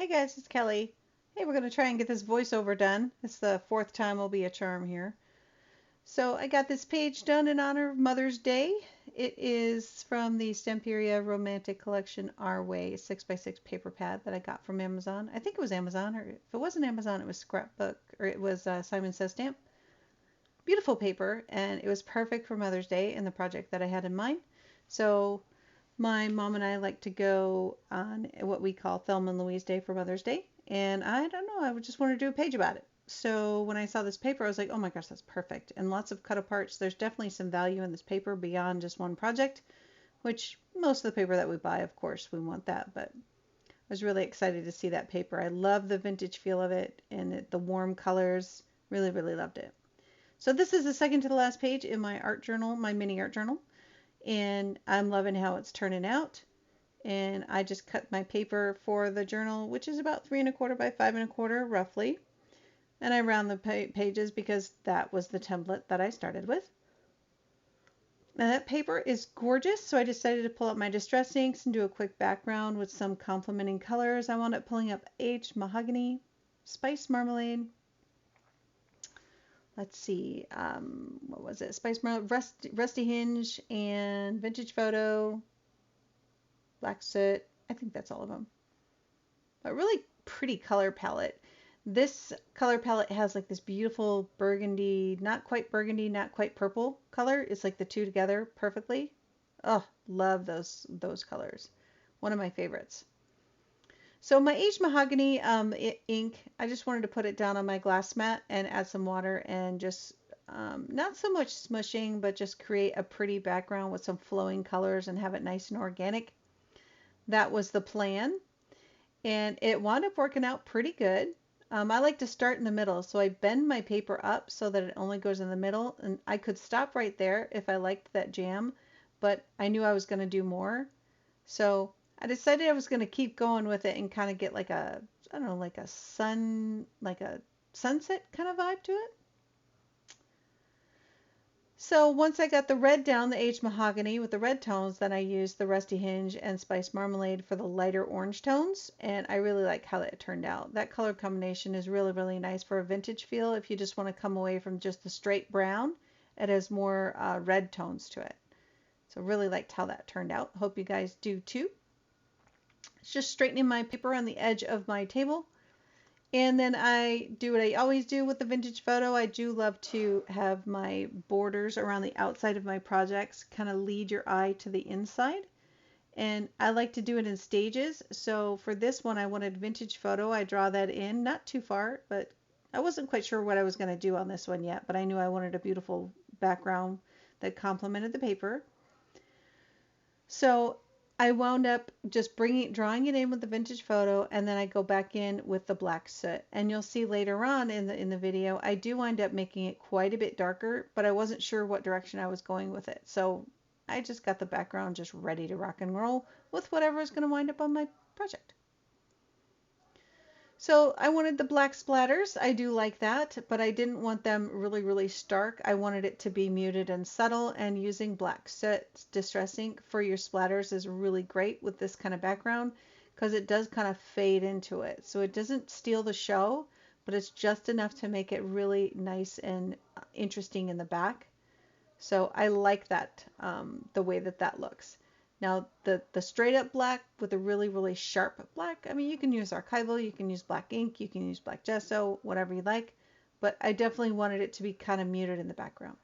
Hey guys, it's Kelly. Hey, we're going to try and get this voiceover done. It's the fourth time will be a charm here. So I got this page done in honor of Mother's Day. It is from the Stemperia Romantic Collection Our Way 6x6 paper pad that I got from Amazon. I think it was Amazon, or if it wasn't Amazon, it was Scrapbook, or it was Simon Says Stamp. Beautiful paper, and it was perfect for Mother's Day and the project that I had in mind. So my mom and I like to go on what we call Thelma and Louise Day for Mother's Day. And I don't know, I just wanted to do a page about it. So when I saw this paper, I was like, oh my gosh, that's perfect. And lots of cut aparts. There's definitely some value in this paper beyond just one project, which most of the paper that we buy, of course, we want that. But I was really excited to see that paper. I love the vintage feel of it and the warm colors. Really, really loved it. So this is the second to the last page in my art journal, my mini art journal. And I'm loving how it's turning out. And I just cut my paper for the journal, which is about 3¼ by 5¼ roughly. And I round the pages because that was the template that I started with. Now that paper is gorgeous, so I decided to pull out my distress inks and do a quick background with some complementing colors. I wound up pulling up aged mahogany, spice marmalade. Let's see, what was it? Spice marmalade, rusty hinge, and vintage photo. Black soot. I think that's all of them. But really pretty color palette. This color palette has like this beautiful burgundy, not quite purple color. It's like the two together perfectly. Oh, love those colors. One of my favorites. So my aged mahogany ink, I just wanted to put it down on my glass mat and add some water and just not so much smushing, but just create a pretty background with some flowing colors and have it nice and organic. That was the plan, and it wound up working out pretty good. I like to start in the middle, so I bend my paper up so that it only goes in the middle, and I could stop right there if I liked that jam, but I knew I was going to do more. So I decided I was going to keep going with it and kind of get like a, I don't know, like a sunset kind of vibe to it. So once I got the red down, the aged mahogany with the red tones, then I used the rusty hinge and spice marmalade for the lighter orange tones, and I really like how that turned out. That color combination is really, really nice for a vintage feel if you just want to come away from just the straight brown. It has more red tones to it. So really liked how that turned out. Hope you guys do too. It's just straightening my paper on the edge of my table. And then I do what I always do with the vintage photo. I do love to have my borders around the outside of my projects kind of lead your eye to the inside. And I like to do it in stages. So for this one, I wanted vintage photo. I draw that in, not too far, but I wasn't quite sure what I was going to do on this one yet, but I knew I wanted a beautiful background that complemented the paper. So I wound up just drawing it in with the vintage photo, and then I go back in with the black soot. And you'll see later on in the video, I do wind up making it quite a bit darker, but I wasn't sure what direction I was going with it. So I just got the background just ready to rock and roll with whatever is going to wind up on my project. So I wanted the black splatters. I do like that, but I didn't want them really, really stark. I wanted it to be muted and subtle, and using black soot distress ink for your splatters is really great with this kind of background because it does kind of fade into it. So it doesn't steal the show, but it's just enough to make it really nice and interesting in the back. So I like that, the way that looks. Now the straight up black with a really, really sharp black, I mean, you can use archival, you can use black ink, you can use black gesso, whatever you like, but I definitely wanted it to be kind of muted in the background.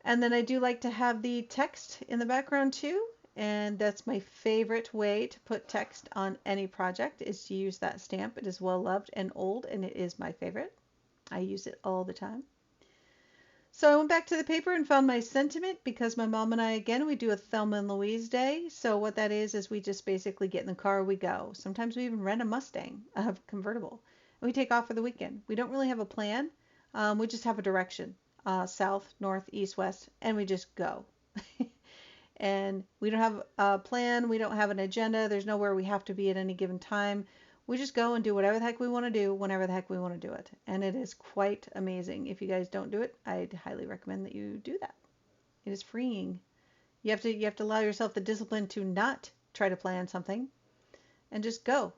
And then I do like to have the text in the background too, and that's my favorite way to put text on any project is to use that stamp. It is well loved and old, and it is my favorite. I use it all the time. So I went back to the paper and found my sentiment because my mom and I, again, we do a Thelma and Louise Day. So what that is we just basically get in the car, we go. Sometimes we even rent a Mustang, a convertible, and we take off for the weekend. We don't really have a plan. We just have a direction, south, north, east, west, and we just go. And we don't have a plan. We don't have an agenda. There's nowhere we have to be at any given time. We just go and do whatever the heck we want to do whenever the heck we want to do it. And it is quite amazing. If you guys don't do it, I'd highly recommend that you do that. It is freeing. You have to allow yourself the discipline to not try to plan something and just go.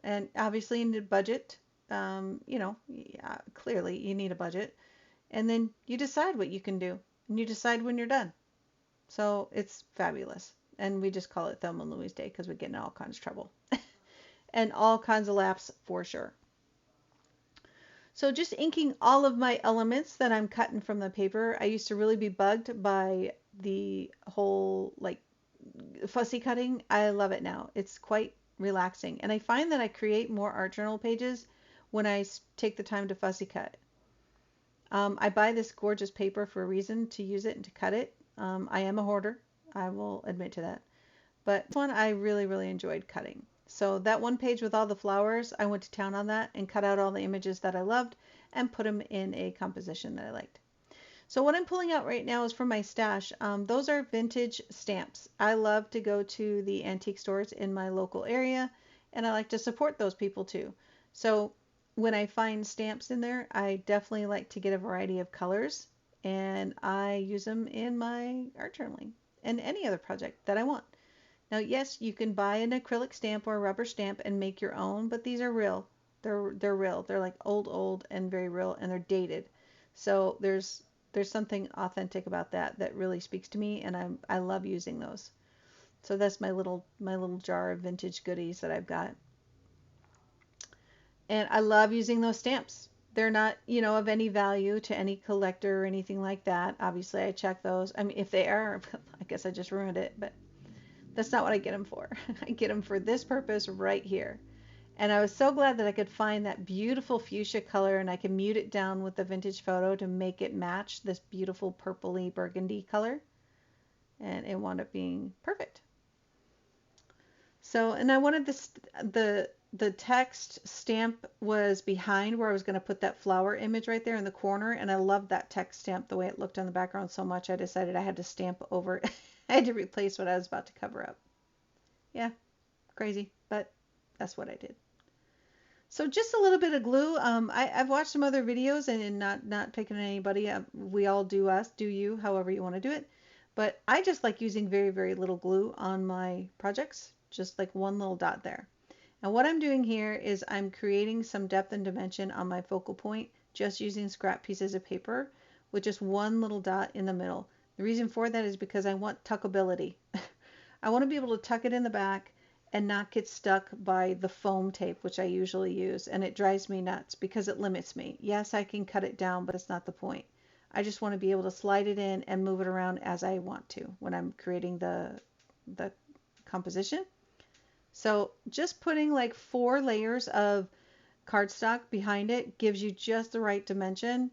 And obviously you need a budget. Yeah, clearly you need a budget. And then you decide what you can do, and you decide when you're done. So it's fabulous. And we just call it Thelma and Louise Day because we get in all kinds of trouble and all kinds of laughs for sure. So just inking all of my elements that I'm cutting from the paper. I used to really be bugged by the whole like fussy cutting. I love it now. It's quite relaxing. And I find that I create more art journal pages when I take the time to fussy cut. I buy this gorgeous paper for a reason, to use it and to cut it. I am a hoarder. I will admit to that. But this one I really, really enjoyed cutting. So that one page with all the flowers, I went to town on that and cut out all the images that I loved and put them in a composition that I liked. So what I'm pulling out right now is from my stash. Those are vintage stamps. I love to go to the antique stores in my local area, and I like to support those people too. So when I find stamps in there, I definitely like to get a variety of colors, and I use them in my art journaling and any other project that I want. Now, yes, you can buy an acrylic stamp or a rubber stamp and make your own, but these are real. They're real. They're like old and very real, and they're dated. So there's something authentic about that that really speaks to me, and I love using those. So that's my little jar of vintage goodies that I've got. And I love using those stamps. They're not, of any value to any collector or anything like that. Obviously, I check those. I mean, if they are, I guess I just ruined it, but that's not what I get them for. I get them for this purpose right here. And I was so glad that I could find that beautiful fuchsia color, and I can mute it down with the vintage photo to make it match this beautiful purpley burgundy color. And it wound up being perfect. So, and I wanted this, the text stamp was behind where I was going to put that flower image right there in the corner. And I loved that text stamp, the way it looked on the background so much, I decided I had to stamp over it. I had to replace what I was about to cover up. Yeah, crazy, but that's what I did. So just a little bit of glue. I've watched some other videos, and not picking on anybody. We all do us, do you, however you want to do it. But I just like using very, very little glue on my projects, just like one little dot there. And what I'm doing here is I'm creating some depth and dimension on my focal point, just using scrap pieces of paper with just one little dot in the middle. The reason for that is because I want tuckability. I want to be able to tuck it in the back and not get stuck by the foam tape, which I usually use, and it drives me nuts because it limits me. Yes, I can cut it down, but it's not the point. I just want to be able to slide it in and move it around as I want to when I'm creating the composition. So just putting like 4 layers of cardstock behind it gives you just the right dimension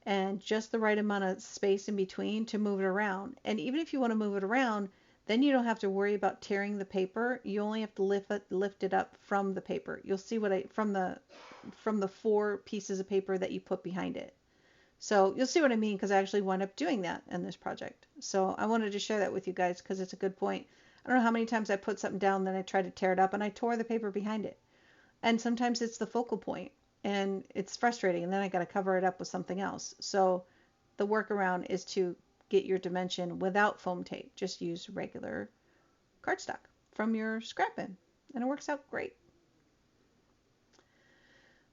and just the right amount of space in between to move it around. And even if you want to move it around, then you don't have to worry about tearing the paper. You only have to lift it up from the paper. You'll see what I from the 4 pieces of paper that you put behind it. So you'll see what I mean, because I actually wound up doing that in this project. So I wanted to share that with you guys because it's a good point. I don't know how many times I put something down, then I tried to tear it up and I tore the paper behind it. And sometimes it's the focal point and it's frustrating, and then I got to cover it up with something else. So the workaround is to get your dimension without foam tape. Just use regular cardstock from your scrap bin, and it works out great.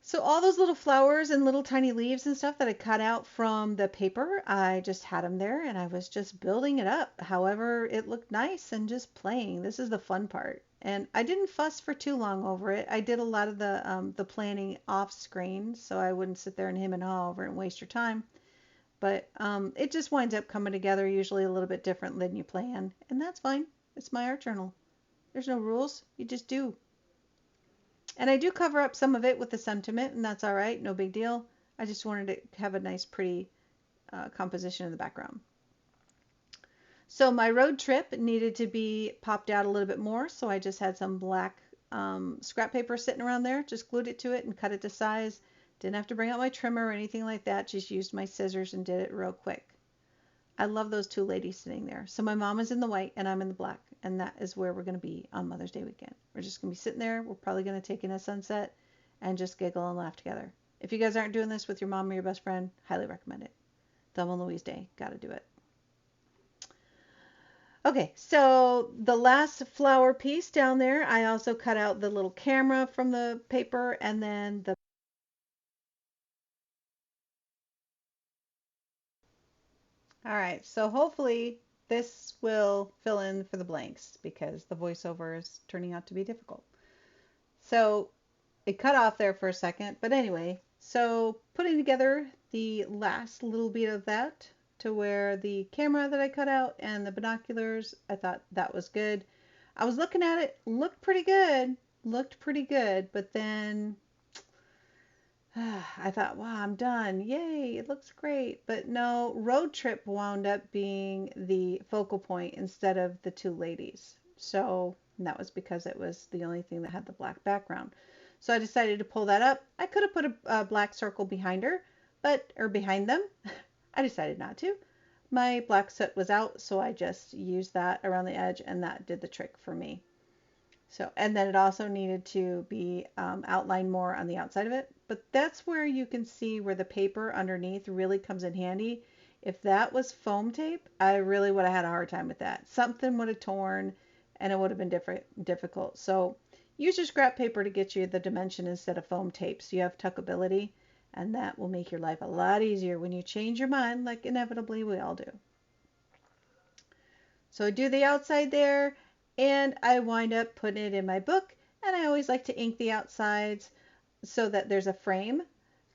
So all those little flowers and little tiny leaves and stuff that I cut out from the paper, I just had them there and I was just building it up however it looked nice and just playing. This is the fun part. And I didn't fuss for too long over it. I did a lot of the planning off screen, so I wouldn't sit there and him and haw over it and waste your time. But it just winds up coming together usually a little bit different than you plan, and that's fine. It's my art journal. There's no rules. You just do. And I do cover up some of it with the sentiment, and that's all right. No big deal. I just wanted to have a nice, pretty composition in the background. So my road trip needed to be popped out a little bit more, so I just had some black scrap paper sitting around there. Just glued it to it and cut it to size. Didn't have to bring out my trimmer or anything like that. Just used my scissors and did it real quick. I love those 2 ladies sitting there. So my mom is in the white and I'm in the black, and that is where we're going to be on Mother's Day weekend. We're just going to be sitting there. We're probably going to take in a sunset and just giggle and laugh together. If you guys aren't doing this with your mom or your best friend, highly recommend it. Thelma and Louise Day. Got to do it. Okay, so the last flower piece down there, I also cut out the little camera from the paper and then the All right, so hopefully this will fill in for the blanks because the voiceover is turning out to be difficult. So it cut off there for a second, but anyway, so putting together the last little bit of that to where the camera that I cut out and the binoculars, I thought that was good. I was looking at it, looked pretty good, but then I thought, wow, I'm done. Yay, it looks great. But no, road trip wound up being the focal point instead of the two ladies. So that was because it was the only thing that had the black background. So I decided to pull that up. I could have put a black circle behind her, or behind them. I decided not to. My black soot was out, so I just used that around the edge, and that did the trick for me. So, and then it also needed to be outlined more on the outside of it. But that's where you can see where the paper underneath really comes in handy. If that was foam tape, I really would have had a hard time with that. Something would have torn and it would have been difficult. So use your scrap paper to get you the dimension instead of foam tape so you have tuckability, and that will make your life a lot easier when you change your mind, like inevitably we all do. So I do the outside there, and I wind up putting it in my book, and I always like to ink the outsides so that there's a frame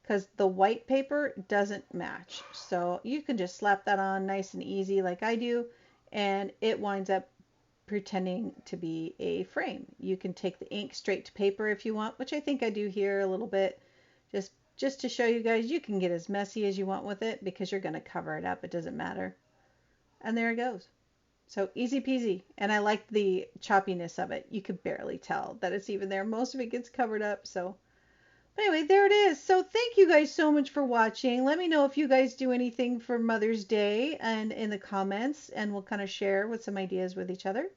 because the white paper doesn't match. So you can just slap that on nice and easy like I do, and it winds up pretending to be a frame. You can take the ink straight to paper if you want, which I think I do here a little bit, just to show you guys you can get as messy as you want with it because you're going to cover it up. It doesn't matter. And there it goes. So easy peasy. And I like the choppiness of it. You could barely tell that it's even there. Most of it gets covered up. So but anyway, there it is. So thank you guys so much for watching. Let me know if you guys do anything for Mother's Day and in the comments, and we'll kind of share with some ideas with each other.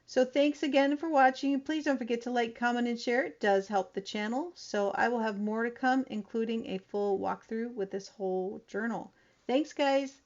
So thanks again for watching. Please don't forget to like, comment, and share. It does help the channel. So I will have more to come, including a full walkthrough with this whole journal. Thanks, guys.